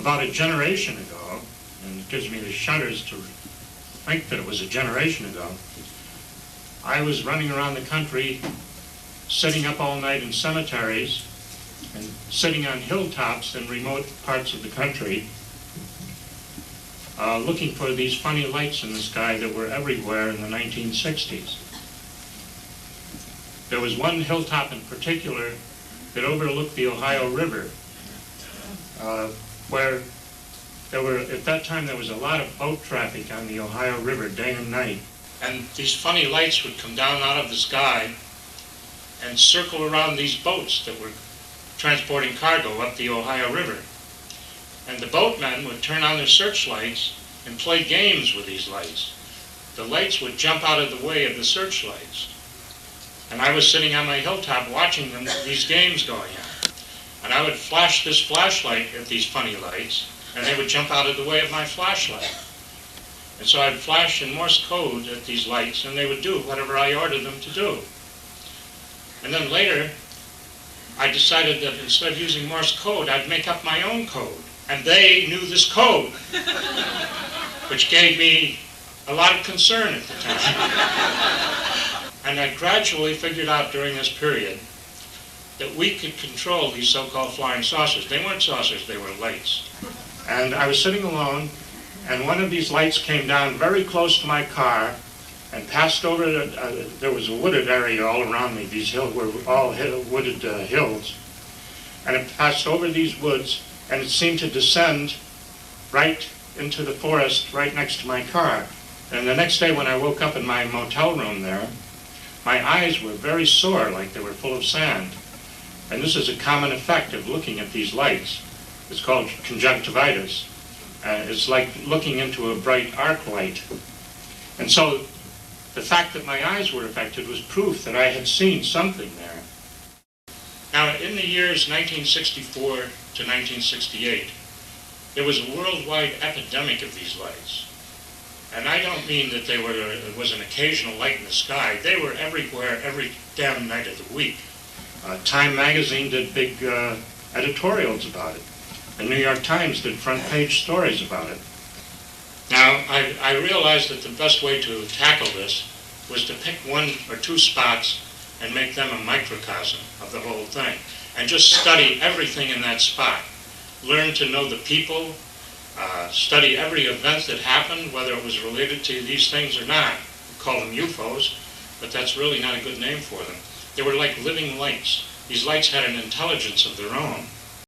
about a generation ago, and it gives me the shudders to think that it was a generation ago, I was running around the country, sitting up all night in cemeteries, and sitting on hilltops in remote parts of the country, looking for these funny lights in the sky that were everywhere in the 1960s. There was one hilltop in particular that overlooked the Ohio River, where at that time there was a lot of boat traffic on the Ohio River day and night. And these funny lights would come down out of the sky and circle around these boats that were transporting cargo up the Ohio River. And the boatmen would turn on their searchlights and play games with these lights. The lights would jump out of the way of the searchlights. And I was sitting on my hilltop watching them, these games going on. And I would flash this flashlight at these funny lights, and they would jump out of the way of my flashlight. And so I'd flash in Morse code at these lights, and they would do whatever I ordered them to do. And then later, I decided that instead of using Morse code, I'd make up my own code. And they knew this code, which gave me a lot of concern at the time. And I gradually figured out during this period that we could control these so-called flying saucers. They weren't saucers, they were lights. And I was sitting alone, and one of these lights came down very close to my car and passed over, there was a wooded area all around me. These hills were all wooded hills. And it passed over these woods, and it seemed to descend right into the forest right next to my car. And the next day when I woke up in my motel room there, my eyes were very sore, like they were full of sand. And this is a common effect of looking at these lights. It's called conjunctivitis. It's like looking into a bright arc light. And so the fact that my eyes were affected was proof that I had seen something there. Now, in the years 1964 to 1968, there was a worldwide epidemic of these lights. And I don't mean that it was an occasional light in the sky. They were everywhere, every damn night of the week. Time magazine did big editorials about it. The New York Times did front page stories about it. Now, I realized that the best way to tackle this was to pick one or two spots and make them a microcosm of the whole thing. And just study everything in that spot. Learn to know the people, study every event that happened, whether it was related to these things or not. We call them UFOs, but that's really not a good name for them. They were like living lights. These lights had an intelligence of their own.